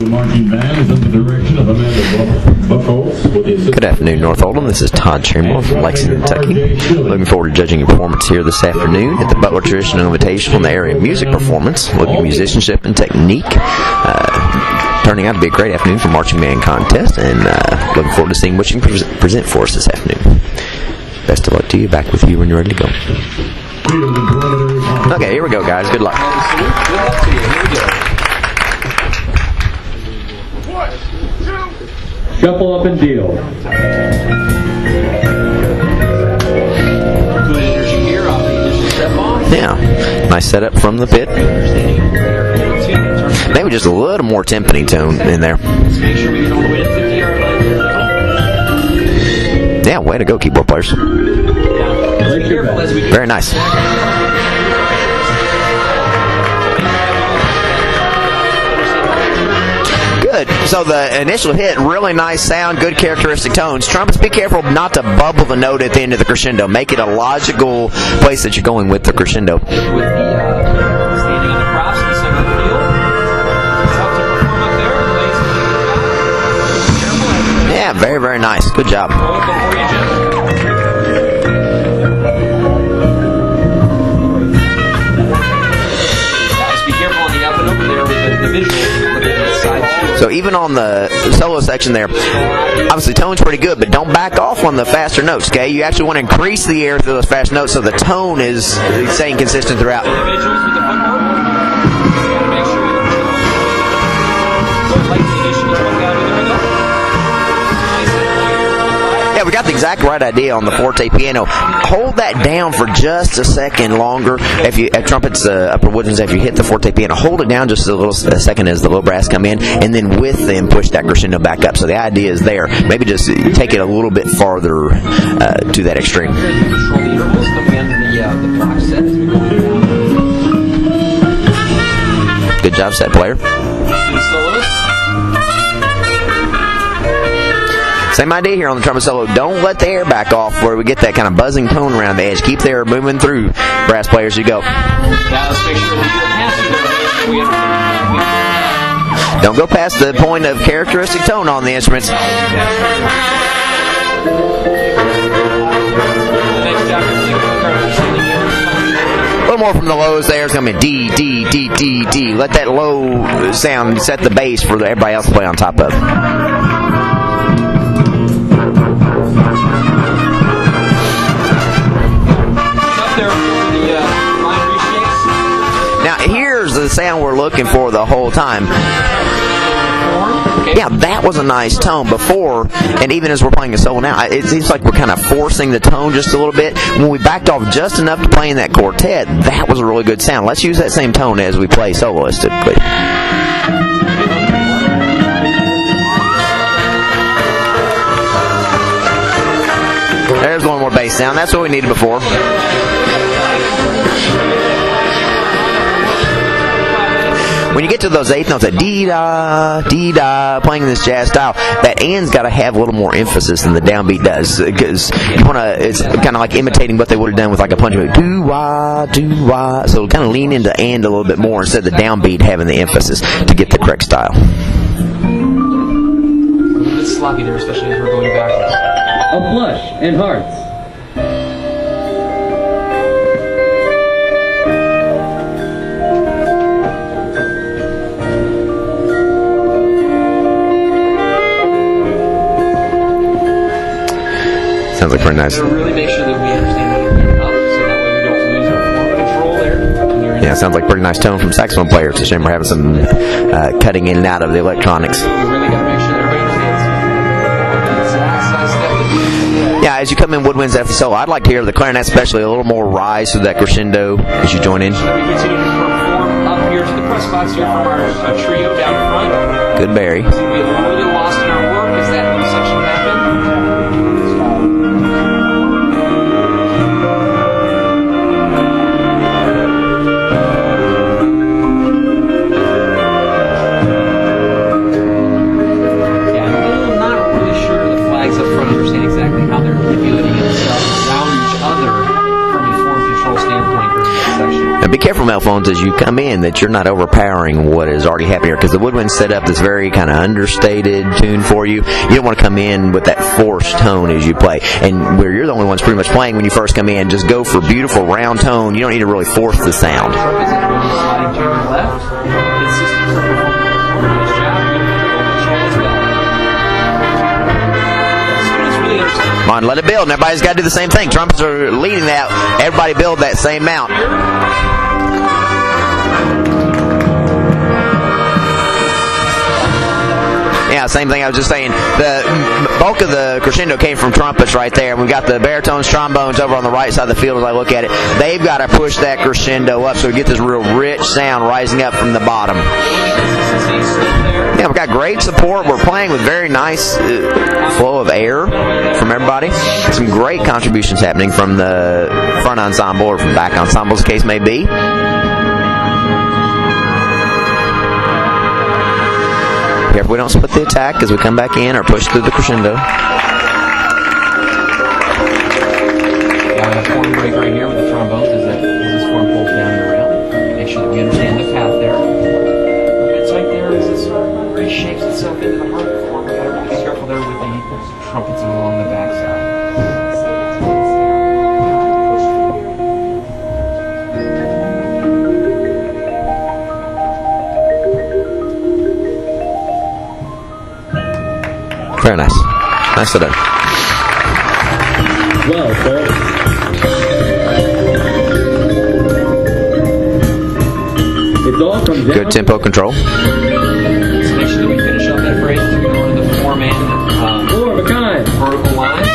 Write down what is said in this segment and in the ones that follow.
Good afternoon, North Oldham. This is Todd Chamberlain from Lexington, Kentucky. Looking forward to judging your performance here this afternoon at the Butler Traditional Invitational in the area of music performance, looking at musicianship and technique. Turning out to be a great afternoon for marching band contest, and looking forward to seeing what you can present for us this afternoon. Best of luck to you. Back with you when you're ready to go. Okay, here we go, guys. Good luck. Good luck to you. Here we go. Shuffle up and deal. Good energy here off the initial step off. Yeah, nice setup from the pit. Maybe just a little more timpani tone in there. Let's make sure we get all the way to 50-yard line. Yeah, way to go, keyboard players. Be careful as we Very nice. Good. So the initial hit, really nice sound, good characteristic tones. Trumpets, be careful not to bubble the note at the end of the crescendo. Make it a logical place that you're going with the crescendo. with the standing on the props in the center of the field. It's up to perform up there. The legs careful. Yeah, very, very nice. Good job. Throw it before you jump. Guys, be careful on the up and over there with the visual. So even on the solo section there, obviously tone's pretty good, but don't back off on the faster notes, okay? You actually want to increase the air through those fast notes so the tone is staying consistent throughout. Individuals with the footwork. Make sure we light the initial look out of the window. Yeah, we got the exact right idea on the forte piano. Hold that down for just a second longer. If you at trumpets, upper woodwinds, if you hit the forte piano, hold it down just a second as the low brass come in, and then with them push that crescendo back up. So the idea is there. Maybe just take it a little bit farther to that extreme. Control the intervals, then we enter the block set as we go down. Good job, set player. Do the solos. Same idea here on the trumpet solo. Don't let the air back off where we get that kind of buzzing tone around the edge. Keep the air moving through, brass players, you go. Now let's make sure that we don't pass you there. Don't go past the point of characteristic tone on the instruments. The next job A little more from the lows there. It's going to be D, D, D, D, D. Let that low sound set the bass for everybody else to play on top of. Now here's the sound we're looking for the whole time. Yeah, that was a nice tone before, and even as we're playing a solo now, it seems like we're kind of forcing the tone just a little bit. When we backed off just enough to play in that quartet, that was a really good sound. Let's use that same tone as we play soloist typically. There's one more bass sound. That's what we needed before. When you get to those eighth notes, that dee-da, playing in this jazz style, that and's got to have a little more emphasis than the downbeat does, because you want to. It's kind of like imitating what they would have done with like a punch beat, doo-wah, doo-wah. So kind of lean into and a little bit more instead of the downbeat having the emphasis to get the correct style. A little bit sloppy there, especially as we're going backwards. A flush and hearts. Sounds like pretty nice. Really make sure that we understand that you're up, so that way we don't lose our form control there. Yeah, sounds like pretty nice tone from saxophone player. It's a shame we're having some cutting in and out of the electronics. We really got to make sure that everybody understands the exact size step that we Yeah, as you come in woodwinds after solo, I'd like to hear the clarinet especially a little more rise through that crescendo as you join in. So that we continue to perform up here to the press box here from our trio down front. Good Barry. So we get a little bit lost in our work as that little section happened. be careful, male phones, as you come in that you're not overpowering what is already happening here, because the woodwind's set up this very kind of understated tune for you. You don't want to come in with that forced tone as you play, and where you're the only ones pretty much playing when you first come in, just go for beautiful round tone. You don't need to really force the sound. Trumpets in the sliding to your left. Consistent performance. Nice job. Control as well. Students really understand. Come on, let it build, and everybody's got to do the same thing. Trumpets are leading that. Everybody build that same mount. Yeah, same thing I was just saying. The bulk of the crescendo came from trumpets right there. We've got the baritones, trombones over on the right side of the field as I look at it. They've got to push that crescendo up so we get this real rich sound rising up from the bottom. Yeah, we've got great support. We're playing with very nice flow of air from everybody. Some great contributions happening from the front ensemble or from back ensemble, as the case may be. Careful we don't split the attack as we come back in or push through the crescendo. Yeah, the form break right here with the trombones is that this form pulls down and around. Make sure that we understand the path there. It's right there as this reshapes itself into the harp form. We've got to be careful there with the trumpets along the backside. Very nice. Nicely done. Well, sir. It all comes down. Good tempo control. Let's make sure that we finish up that phrase as we go into the four-man Four of a kind. vertical lines.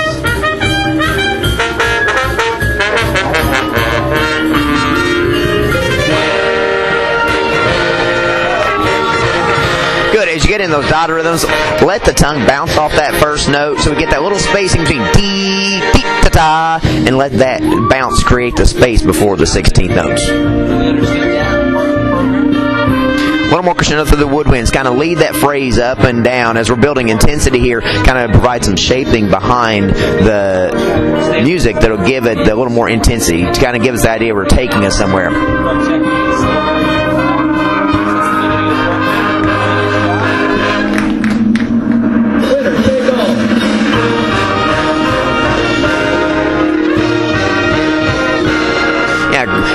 Good. As you get in those dotted rhythms, let the tongue bounce off that first note so we get that little spacing between dee, dee, ta, ta, and let that bounce create the space before the 16th notes. Really understand that part of the program. A little more crescendo through the woodwinds, kind of lead that phrase up and down as we're building intensity here, kind of provide some shaping behind the music that'll give it a little more intensity to kind of give us the idea we're taking us somewhere.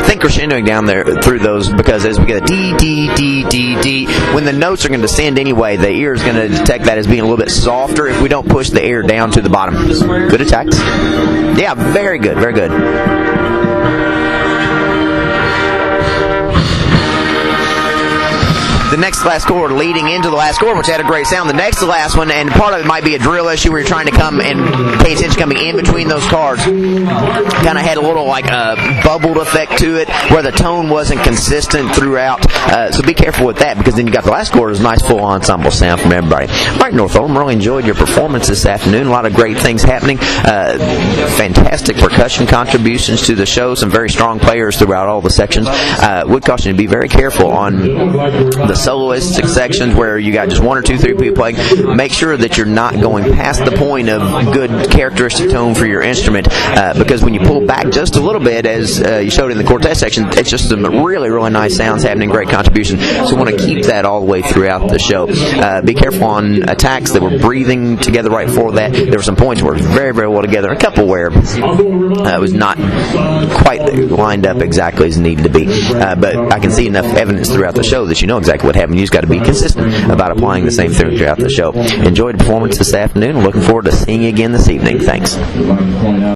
Think crescendoing down there through those, because as we get a D, D, D, D, D, when the notes are going to descend anyway, the ear is going to detect that as being a little bit softer if we don't push the air down to the bottom. Good attacks. Yeah, very good, very good. The next last chord leading into the last chord, which had a great sound. The next to last one, and part of it might be a drill issue where you're trying to come and pay attention coming in between those cards. Kind of had a little like a bubbled effect to it where the tone wasn't consistent throughout. So be careful with that, because then you got the last chord is a nice full ensemble sound from everybody. All right, North Oldham, really enjoyed your performance this afternoon. A lot of great things happening. Fantastic percussion contributions to the show. Some very strong players throughout all the sections. Would caution you to be very careful on the soloistic sections where you got just one or two, three people playing. Make sure that you're not going past the point of good characteristic tone for your instrument, because when you pull back just a little bit, as you showed in the quartet section, it's just some really, really nice sounds happening, great contribution. So we want to keep that all the way throughout the show. Be careful on attacks that were breathing together right before that. There were some points where it was very, very well together, a couple where it was not quite lined up exactly as needed to be. But I can see enough evidence throughout the show that you know exactly what happened. You just got to be consistent about applying the same thing throughout the show. Enjoyed the performance this afternoon. Looking forward to seeing you again this evening. Thanks.